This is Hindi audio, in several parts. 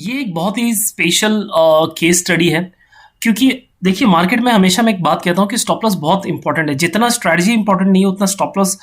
ये एक बहुत ही स्पेशल केस स्टडी है, क्योंकि देखिए मार्केट में हमेशा मैं एक बात कहता हूँ कि स्टॉप लॉस बहुत इंपॉर्टेंट है। जितना स्ट्रैटेजी इंपॉर्टेंट नहीं है उतना स्टॉप लॉस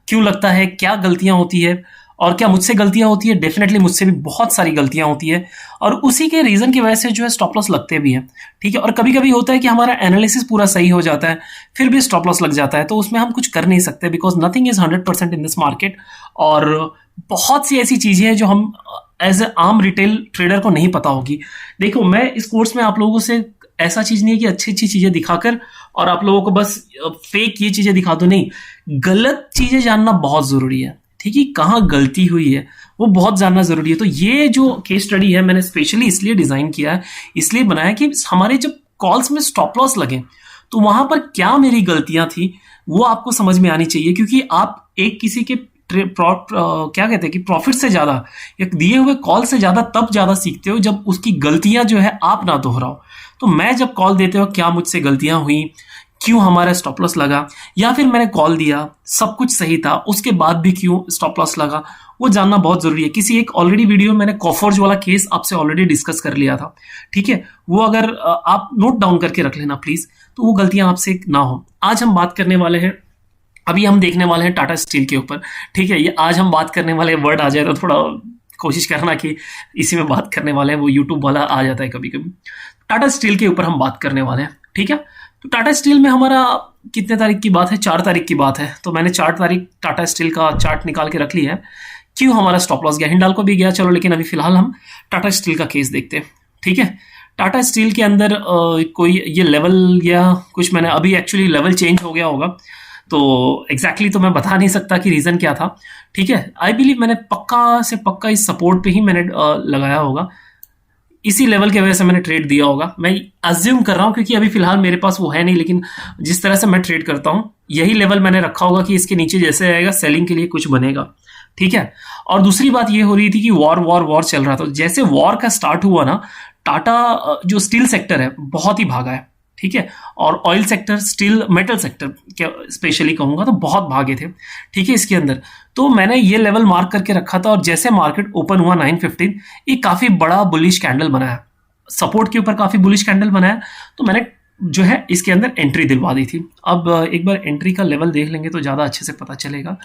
क्यों लगता है, क्या गलतियां होती है और क्या मुझसे गलतियां होती है। डेफिनेटली मुझसे भी बहुत सारी गलतियां होती है और उसी के रीजन की वजह से जो है स्टॉप लॉस लगते भी हैं। ठीक है, और कभी कभी होता है कि हमारा एनालिसिस पूरा सही हो जाता है फिर भी स्टॉप लॉस लग जाता है, तो उसमें हम कुछ कर नहीं सकते because nothing is 100% in this market. और बहुत सी ऐसी चीजें हैं जो हम एज ए आम रिटेल ट्रेडर को नहीं पता होगी। देखो मैं इस कोर्स में आप लोगों से ऐसा चीज नहीं है कि अच्छी अच्छी चीजें दिखाकर और आप लोगों को बस फेक ये चीजें दिखा दो, नहीं, गलत चीजें जानना बहुत जरूरी है। ठीक है, कहाँ गलती हुई है वो बहुत जानना जरूरी है। तो ये जो केस स्टडी है मैंने स्पेशली इसलिए डिजाइन किया है, इसलिए बनाया कि हमारे जब कॉल्स में स्टॉप लॉस लगे तो वहां पर क्या मेरी गलतियां थी वो आपको समझ में आनी चाहिए। क्योंकि आप एक किसी के क्या कहते हैं कि प्रॉफिट से ज्यादा या दिए हुए कॉल से ज्यादा तब ज्यादा सीखते हो जब उसकी गलतियां जो है आप ना दोहराओ। तो मैं जब कॉल देते हो क्या मुझसे गलतियां हुई, क्यों हमारा स्टॉप लॉस लगा, या फिर मैंने कॉल दिया सब कुछ सही था उसके बाद भी क्यों स्टॉप लॉस लगा, वो जानना बहुत जरूरी है। किसी एक ऑलरेडी वीडियो मैंने कॉफोर्ज वाला केस आपसे ऑलरेडी डिस्कस कर लिया था। ठीक है, वो अगर आप नोट डाउन करके रख लेना प्लीज, तो वो गलतियां आपसे ना हो। आज हम बात करने वाले हैं, अभी हम देखने वाले हैं टाटा स्टील के ऊपर। ठीक है, ये आज हम बात करने वाले, वर्ड आ जाए तो थोड़ा कोशिश करना कि इसी में बात करने वाले हैं, वो यूट्यूब वाला आ जाता है कभी कभी। टाटा स्टील के ऊपर हम बात करने वाले हैं। ठीक है, तो टाटा स्टील में हमारा कितने तारीख की बात है, 4 तारीख की बात है। तो मैंने 4 तारीख टाटा स्टील का चार्ट निकाल के रख लिया है, क्यों हमारा स्टॉप लॉस गया। हिंडाल्को भी गया चलो, लेकिन अभी फिलहाल हम टाटा स्टील का केस देखते हैं। ठीक है, टाटा स्टील के अंदर कोई ये लेवल या कुछ, मैंने अभी एक्चुअली लेवल चेंज हो गया होगा तो एग्जैक्टली तो मैं बता नहीं सकता कि रीजन क्या था। ठीक है, आई बिलीव मैंने पक्का से पक्का इस सपोर्ट पे ही मैंने लगाया होगा, इसी लेवल की वजह से मैंने ट्रेड दिया होगा। मैं अज्यूम कर रहा हूं क्योंकि अभी फिलहाल मेरे पास वो है नहीं, लेकिन जिस तरह से मैं ट्रेड करता हूं यही लेवल मैंने रखा होगा कि इसके नीचे जैसे आएगा सेलिंग के लिए कुछ बनेगा। ठीक है, और दूसरी बात ये हो रही थी कि वॉर वॉर वॉर चल रहा था। जैसे वॉर का स्टार्ट हुआ ना, टाटा जो स्टील सेक्टर है बहुत ही भागा है। ठीक है, और oil sector, steel metal sector क्या स्पेशली कहूंगा तो बहुत भागे थे। ठीक है, इसके अंदर तो मैंने ये लेवल मार्क करके रखा था और जैसे मार्केट ओपन हुआ 9:15, ये काफी बड़ा बुलिश कैंडल बनाया, सपोर्ट के ऊपर काफी बुलिश कैंडल बनाया, तो मैंने जो है इसके अंदर एंट्री दिलवा दी थी। अब एक बार एंट्री का लेवल देख लेंगे तो ज्यादा अच्छे से पता चलेगा।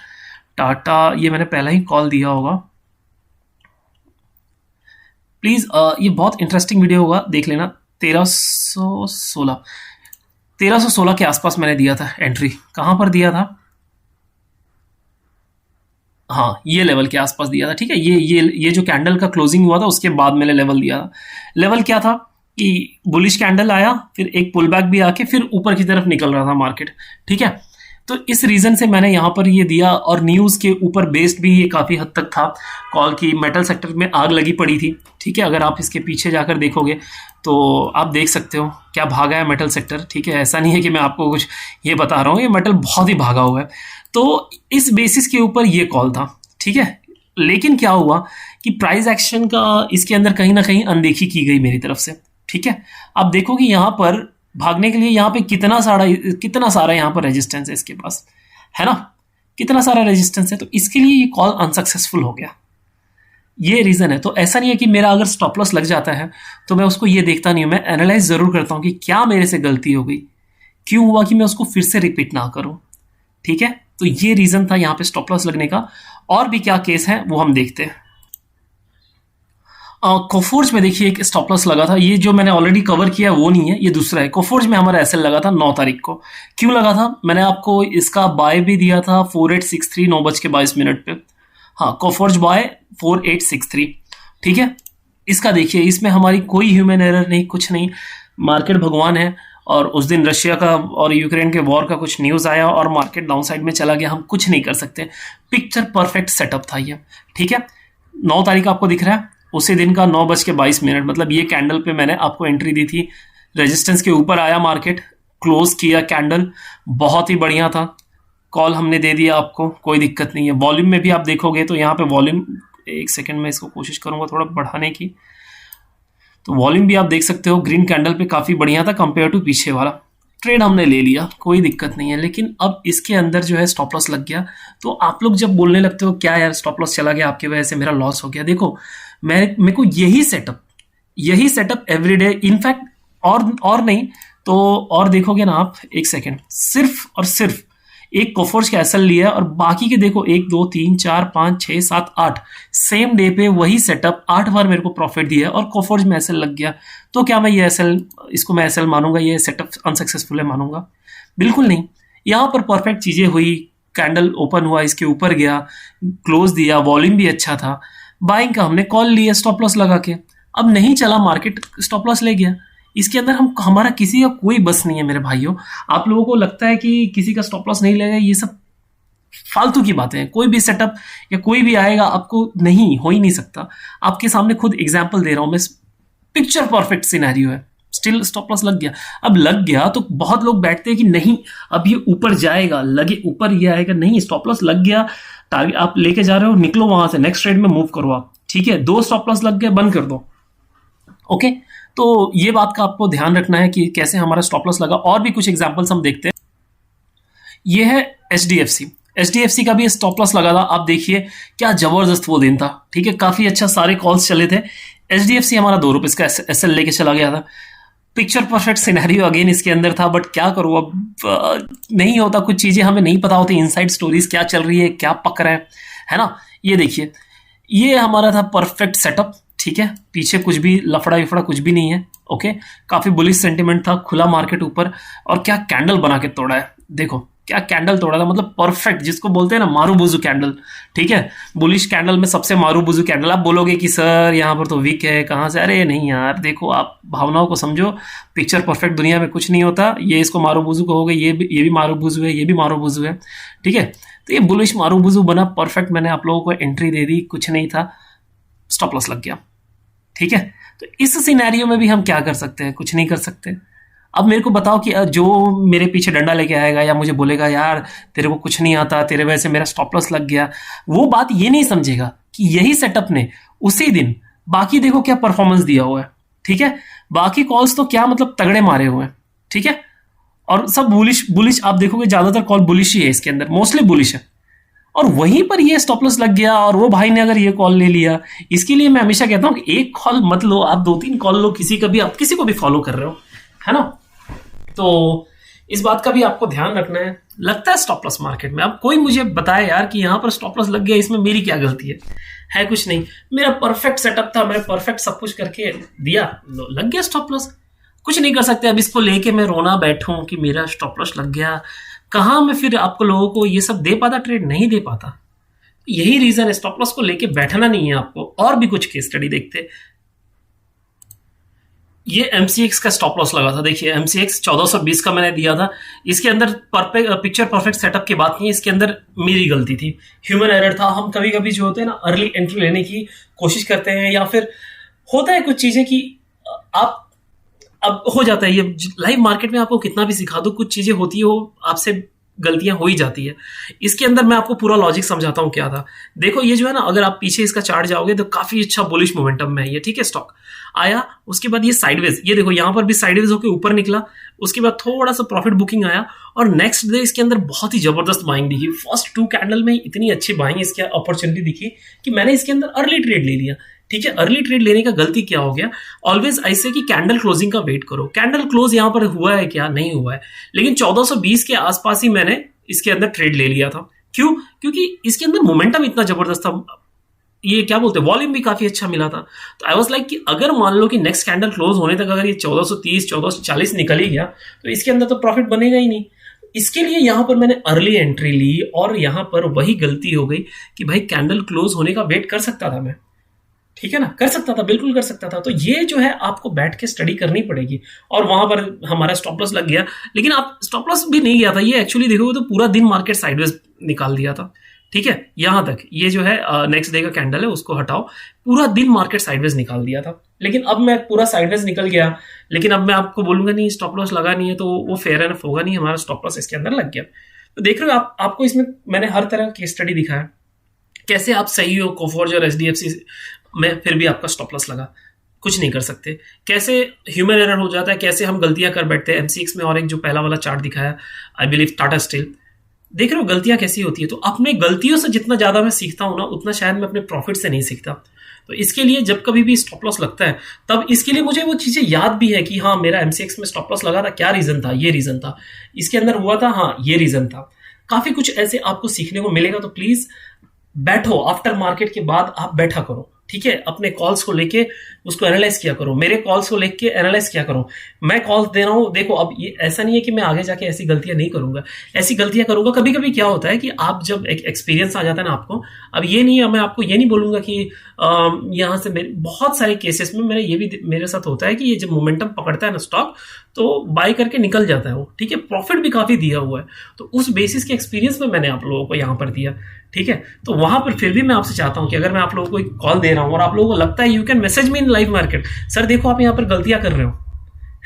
टाटा, ये मैंने पहला ही कॉल दिया होगा, प्लीज ये बहुत इंटरेस्टिंग वीडियो होगा, देख लेना। 1316 के आसपास मैंने दिया था एंट्री। कहां पर दिया था, हाँ ये लेवल के आसपास दिया था। ठीक है, ये जो कैंडल का क्लोजिंग हुआ था उसके बाद मैंने लेवल दिया था। लेवल क्या था कि बुलिश कैंडल आया, फिर एक पुल बैक भी आके फिर ऊपर की तरफ निकल रहा था मार्केट। ठीक है, तो इस रीजन से मैंने यहां पर ये दिया और न्यूज के ऊपर बेस्ड भी ये काफी हद तक था कॉल की। मेटल सेक्टर में आग लगी पड़ी थी। ठीक है, अगर आप इसके पीछे जाकर देखोगे तो आप देख सकते हो क्या भागा है मेटल सेक्टर। ठीक है, ऐसा नहीं है कि मैं आपको कुछ ये बता रहा हूँ, ये मेटल बहुत ही भागा हुआ है। तो इस बेसिस के ऊपर ये कॉल था। ठीक है, लेकिन क्या हुआ कि प्राइस एक्शन का इसके अंदर कहीं ना कहीं अनदेखी की गई मेरी तरफ से। ठीक है, आप देखो कि यहाँ पर भागने के लिए यहाँ पे कितना सारा यहाँ पर रेजिस्टेंस है इसके पास, है ना, कितना सारा रेजिस्टेंस है। तो इसके लिए ये कॉल अनसक्सेसफुल हो गया, ये रीजन है। तो ऐसा नहीं है कि मेरा अगर स्टॉप लॉस लग जाता है तो मैं उसको ये देखता नहीं हूं, मैं एनालाइज जरूर करता हूं कि क्या मेरे से गलती हो गई, क्यों हुआ, कि मैं उसको फिर से रिपीट ना करूं। ठीक है, तो ये रीजन था यहाँ पे स्टॉप लॉस लगने का। और भी क्या केस है वो हम देखते हैं। कोफोर्ज में देखिए एक स्टॉप लॉस लगा था, ये जो मैंने ऑलरेडी कवर किया वो नहीं है, ये दूसरा है। कोफोर्ज में हमारा एसएल लगा था 9 तारीख को। क्यों लगा था, मैंने आपको इसका बाय भी दिया था 4863 9:22 पे। हाँ, कोफोर्ज बाय 4863। ठीक है, इसका देखिए, इसमें हमारी कोई ह्यूमन एरर नहीं, कुछ नहीं, मार्केट भगवान है। और उस दिन रशिया का और यूक्रेन के वॉर का कुछ न्यूज आया और मार्केट डाउन साइड में चला गया, हम कुछ नहीं कर सकते। पिक्चर परफेक्ट सेटअप था ये। ठीक है, 9 तारीख आपको दिख रहा है, उसी दिन का 9:22, मतलब ये कैंडल पे मैंने आपको एंट्री दी थी। रेजिस्टेंस के ऊपर आया मार्केट, क्लोज किया कैंडल, बहुत ही बढ़िया था। कॉल हमने दे दिया आपको, कोई दिक्कत नहीं है। वॉल्यूम में भी आप देखोगे तो यहाँ पे वॉल्यूम, एक सेकंड में इसको कोशिश करूंगा थोड़ा बढ़ाने की, तो वॉल्यूम भी आप देख सकते हो ग्रीन कैंडल पे काफी बढ़िया था कंपेयर टू पीछे वाला। ट्रेड हमने ले लिया, कोई दिक्कत नहीं है। लेकिन अब इसके अंदर जो है स्टॉप लॉस लग गया। तो आप लोग जब बोलने लगते हो क्या यार स्टॉप लॉस चला गया आपकी वजह से मेरा लॉस हो गया, देखो मेरे को यही सेटअप यही सेटअप एवरीडे, इनफैक्ट और नहीं तो और देखोगे ना आप, एक सेकेंड, सिर्फ और सिर्फ एक कोफोर्ज का एसएल लिया और बाकी के देखो 1 2 3 4 5 6 7 8 सेम डे पे वही सेटअप 8 बार मेरे को प्रॉफिट दिया और कोफोर्ज में एसएल लग गया। तो क्या मैं ये एसएल, इसको मैं एसएल मानूंगा, ये सेटअप अनसक्सेसफुल है मानूंगा? बिल्कुल नहीं। यहाँ पर परफेक्ट चीजें हुई, कैंडल ओपन हुआ, इसके ऊपर गया, क्लोज दिया, वॉल्यूम भी अच्छा था, बाइंग का हमने कॉल लिया स्टॉप लॉस लगा के, अब नहीं चला मार्केट, स्टॉप लॉस ले गया। इसके अंदर हम हमारा किसी का कोई बस नहीं है मेरे भाइयों। आप लोगों को लगता है कि किसी का स्टॉप लॉस नहीं लगेगा, ये सब फालतू की बातें हैं। कोई भी सेटअप या कोई भी आएगा, आपको नहीं हो ही नहीं सकता। आपके सामने खुद एग्जांपल दे रहा हूं मैं, पिक्चर परफेक्ट सिनेरियो है, स्टिल स्टॉप लॉस लग गया। अब लग गया तो बहुत लोग बैठते हैं कि नहीं अब ये ऊपर जाएगा, लगे ऊपर ये आएगा, नहीं स्टॉप लॉस लग गया, टारगेट आप लेके जा रहे हो, निकलो वहां से, नेक्स्ट ट्रेड में मूव करो आप, ठीक है, 2 स्टॉप लॉस लग गए, बंद कर दो। ओके, तो ये बात का आपको ध्यान रखना है कि कैसे हमारा स्टॉप लॉस लगा। और भी कुछ एग्जांपल्स हम देखते हैं। ये है एचडीएफसी का भी स्टॉप लॉस लगा था। आप देखिए क्या जबरदस्त वो दिन था, ठीक है, काफी अच्छा, सारे कॉल्स चले थे। एचडीएफसी हमारा 2 रुपए का एसएल लेके चला गया था। पिक्चर परफेक्ट सिनेरियो अगेन इसके अंदर था, बट क्या करूँ अब, नहीं होता, कुछ चीजें हमें नहीं पता होती, इनसाइड स्टोरीज क्या चल रही है, क्या पक रहा है ना। ये देखिए, ये हमारा था परफेक्ट सेटअप, ठीक है, पीछे कुछ भी लफड़ा विफड़ा कुछ भी नहीं है। ओके, काफी बुलिश सेंटिमेंट था, खुला मार्केट ऊपर, और क्या कैंडल बना के तोड़ा है, देखो क्या कैंडल तोड़ा था, मतलब परफेक्ट, जिसको बोलते हैं ना मारूबुजू कैंडल, ठीक है, बुलिश कैंडल में सबसे मारूबुजू कैंडल। आप बोलोगे कि सर यहाँ पर तो वीक है, कहाँ से, अरे नहीं यार, देखो आप भावनाओं को समझो, पिक्चर परफेक्ट दुनिया में कुछ नहीं होता। ये इसको मारूबुजू कहोगे, ये भी मारूबुजू है, ये भी मारूबुजू है, ठीक है। तो ये बुलिश मारूबुजू बना परफेक्ट, मैंने आप लोगों को एंट्री दे दी, कुछ नहीं था, स्टॉप लॉस लग गया, ठीक है। तो इस सिनेरियो में भी हम क्या कर सकते हैं, कुछ नहीं कर सकते। अब मेरे को बताओ कि जो मेरे पीछे डंडा लेके आएगा या मुझे बोलेगा यार तेरे को कुछ नहीं आता, तेरे वजह से मेरा स्टॉप लॉस लग गया, वो बात ये नहीं समझेगा कि यही सेटअप ने उसी दिन बाकी देखो क्या परफॉर्मेंस दिया हुआ है, ठीक है, बाकी कॉल्स तो क्या मतलब तगड़े मारे हुए हैं, ठीक है, और सब बुलिश आप देखोगे, ज्यादातर कॉल बुलिश ही है, इसके अंदर मोस्टली बुलिश है, और वहीं पर ये स्टॉप लॉस लग गया। और वो भाई ने अगर ये कॉल ले लिया, इसके लिए मैं हमेशा कहता हूं कि एक कॉल मत लो, आप 2-3 कॉल लो, किसी का भी, आप किसी को भी फॉलो कर रहे हो, है ना। तो इस बात का भी आपको ध्यान रखना है। लगता है स्टॉप लॉस मार्केट में, अब कोई मुझे बताए यार कि यहां पर स्टॉप लॉस लग गया, इसमें मेरी क्या गलती है कुछ नहीं, मेरा परफेक्ट सेटअप था, मैं परफेक्ट सब कुछ करके दिया, लग गया स्टॉप लॉस, कुछ नहीं कर सकते। अब इसको लेके मैं रोना बैठूं कि मेरा स्टॉप लॉस लग गया, कहां मैं फिर आपको लोगों को ये सब दे पाता, ट्रेड नहीं दे पाता। यही रीजन है, स्टॉप लॉस को लेके बैठना नहीं है आपको। और भी कुछ केस स्टडी देखते। ये एमसीएक्स का स्टॉप लॉस लगा था, देखिए एमसीएक्स 1420 का मैंने दिया था। इसके अंदर पिक्चर परफेक्ट सेटअप की बात नहीं, इसके अंदर मेरी गलती थी, ह्यूमन एरर था। हम कभी कभी जो होते हैं ना, अर्ली एंट्री लेने की कोशिश करते हैं, या फिर होता है कुछ चीजें कि आप, अब हो जाता है ये लाइव मार्केट में, आपको कितना भी सिखा दो, कुछ चीजें होती है, वो आपसे गलतियां हो ही जाती है। इसके अंदर मैं आपको पूरा लॉजिक समझाता हूं क्या था। देखो ये जो है ना, अगर आप पीछे इसका चार्ट जाओगे तो काफी अच्छा बुलिश मोमेंटम में है ये, ठीक है, स्टॉक आया, उसके बाद ये साइडवेज, ये देखो यहां पर भी साइडवेज होकर ऊपर निकला, उसके बाद थोड़ा सा प्रॉफिट बुकिंग आया, और नेक्स्ट डे इसके अंदर बहुत ही जबरदस्त बाइंग दिखी। फर्स्ट 2 कैंडल में इतनी अच्छी बाइंग, इसकी अपॉर्चुनिटी दिखी कि मैंने इसके अंदर अर्ली ट्रेड ले लिया, ठीक है। अर्ली ट्रेड लेने का गलती क्या हो गया, ऑलवेज ऐसे कि कैंडल क्लोजिंग का वेट करो, कैंडल क्लोज यहां पर हुआ है क्या, नहीं हुआ है, लेकिन 1420 के आसपास ही मैंने इसके अंदर ट्रेड ले लिया था। क्यों? क्योंकि इसके अंदर मोमेंटम इतना जबरदस्त था, ये क्या बोलते हैं, वॉल्यूम भी काफी अच्छा मिला था। तो आई वाज लाइक कि अगर मान लो कि नेक्स्ट कैंडल क्लोज होने तक अगर ये 1430 1440 निकल ही गया, तो इसके अंदर तो प्रॉफिट बनेगा ही नहीं। इसके लिए यहां पर मैंने अर्ली एंट्री ली, और यहां पर वही गलती हो गई कि भाई कैंडल क्लोज होने का वेट कर सकता था मैं, ठीक है ना, कर सकता था, बिल्कुल कर सकता था। तो ये जो है आपको बैठ के स्टडी करनी पड़ेगी। और वहां पर हमारा स्टॉप लॉस लग गया, लेकिन आप स्टॉप लॉस भी नहीं गया था, ये एक्चुअली देखोगे तो पूरा दिन मार्केट साइडवेज निकाल दिया था, ठीक है, यहां तक। ये जो है नेक्स्ट डे का कैंडल है, उसको हटाओ, पूरा दिन मार्केट साइडवेज निकाल दिया था। लेकिन अब मैं पूरा साइडवेज निकल गया, लेकिन अब मैं आपको बोलूंगा नहीं स्टॉप लॉस लगा नहीं है, तो वो फेयर एनफ होगा नहीं, हमारा स्टॉप लॉस इसके अंदर लग गया। तो देख रहे हो आपको इसमें मैंने हर तरह की स्टडी दिखाया, कैसे आप सही हो कोफोर्ज और एचडीएफसी में, फिर भी आपका स्टॉप लॉस लगा, कुछ नहीं कर सकते। कैसे ह्यूमन एरर हो जाता है, कैसे हम गलतियां कर बैठते हैं एमसीएक्स में। और एक जो पहला वाला चार्ट दिखाया, आई बिलीव टाटा स्टील, देख रहे हो गलतियां कैसी होती है। तो अपने गलतियों से जितना ज्यादा मैं सीखता हूं ना, उतना शायद मैं अपने प्रॉफिट से नहीं सीखता। तो इसके लिए जब कभी भी स्टॉप लॉस लगता है, तब इसके लिए मुझे वो चीज़ें याद भी है कि हाँ, मेरा एमसीएक्स में स्टॉप लॉस लगा था, क्या रीज़न था, ये रीज़न था, इसके अंदर हुआ था, हाँ, ये रीज़न था। काफ़ी कुछ ऐसे आपको सीखने को मिलेगा, तो प्लीज़ बैठो, आफ्टर मार्केट के बाद आप बैठा करो, ठीक है, अपने कॉल्स को लेके उसको एनालाइज किया करो, मेरे कॉल्स को लेके एनालाइज किया करो। मैं कॉल्स दे रहा हूँ, देखो अब ये ऐसा नहीं है कि मैं आगे जाके ऐसी गलतियां नहीं करूंगा, ऐसी गलतियां करूंगा। कभी कभी क्या होता है कि आप जब एक एक्सपीरियंस आ जाता है ना आपको, अब ये नहीं है, मैं आपको ये नहीं बोलूंगा कि यहाँ से मेरे बहुत सारे केसेस में मेरे ये भी मेरे साथ होता है कि ये जब मोमेंटम पकड़ता है ना स्टॉक, तो बाय करके निकल जाता है वो, ठीक है, प्रॉफिट भी काफी दिया हुआ है, तो उस बेसिस के एक्सपीरियंस में मैंने आप लोगों को यहाँ पर दिया, ठीक है। तो वहां पर फिर भी मैं आपसे चाहता हूं कि अगर मैं आप लोगों को एक कॉल दे रहा हूं और आप लोगों को लगता है, you can message me in live market, sir देखो आप यहाँ पर गलतियां कर रहे हो,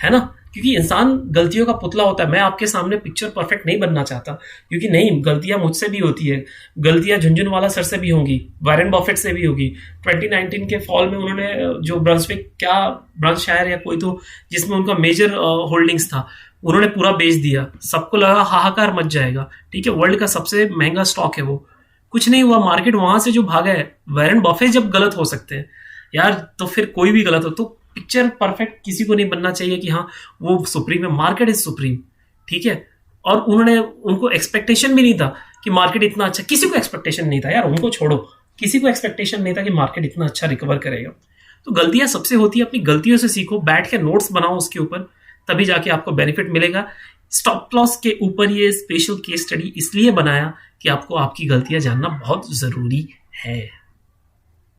है ना, क्योंकि इंसान गलतियों का पुतला होता है। मैं आपके सामने पिक्चर परफेक्ट नहीं बनना चाहता, क्योंकि नहीं, गलतियां मुझसे भी होती है, गलतियां झुनझुनवाला सर से भी होंगी, वॉरेन बफेट से भी होगी। 2019 के फॉल में उन्होंने जो ब्रंसविक क्या ब्रंस शायर या कोई तो जिसमें उनका मेजर होल्डिंग्स था, उन्होंने पूरा बेच दिया, सबको लगा हाहाकार मच जाएगा, ठीक है, वर्ल्ड का सबसे महंगा स्टॉक है वो, कुछ नहीं हुआ, मार्केट वहां से जो भागा है। वॉरेन बफेट जब गलत हो सकते हैं यार, तो फिर कोई भी गलत हो, तो पिक्चर परफेक्ट किसी को नहीं बनना चाहिए कि हाँ वो सुप्रीम है, मार्केट इज सुप्रीम, ठीक है। और उनको एक्सपेक्टेशन भी नहीं था कि मार्केट इतना अच्छा, किसी को एक्सपेक्टेशन नहीं था यार, उनको छोड़ो, किसी को एक्सपेक्टेशन नहीं था कि मार्केट इतना अच्छा रिकवर करेगा। तो गलतियां सबसे होती है, अपनी गलतियों से सीखो, बैठ के नोट्स बनाओ उसके ऊपर, तभी जाके आपको बेनिफिट मिलेगा। स्टॉप लॉस के ऊपर ये स्पेशल केस स्टडी इसलिए बनाया कि आपको आपकी गलतियां जानना बहुत जरूरी है।